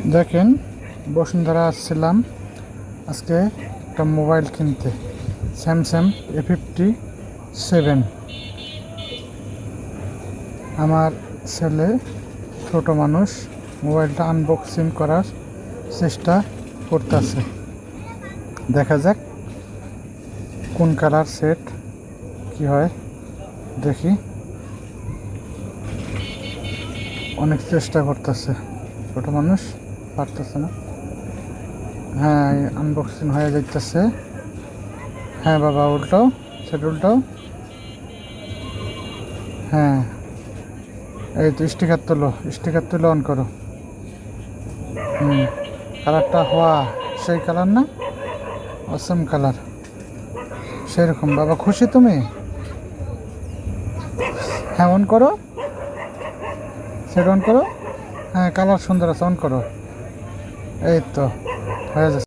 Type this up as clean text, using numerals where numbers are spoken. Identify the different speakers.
Speaker 1: দেখেন, বসুন্ধরা আসছিলাম আজকে একটা মোবাইল কিনতে, স্যামসাং A57। আমার ছেলে ছোট মানুষ মোবাইলটা আনবক্সিং করার চেষ্টা করতেছে। দেখা যাক কোন কালার সেট কি হয়, দেখি। অনেক চেষ্টা করতেছে, ছোট মানুষ পারতেছে না। হ্যাঁ, আনবক্সিং হয়ে যাইতেছে। হ্যাঁ বাবা, উল্টাও, সেটা উল্টাও। হ্যাঁ, এই তো স্টিকার তুলো অন করো। কালারটা হওয়া সেই কালার না, অসম কালার সেরকম। বাবা খুশি তুমি? হ্যাঁ, অন করো, সেটা অন করো। হ্যাঁ, কালার সুন্দর আছে, অন করো। এই তো হয়ে যাচ্ছে।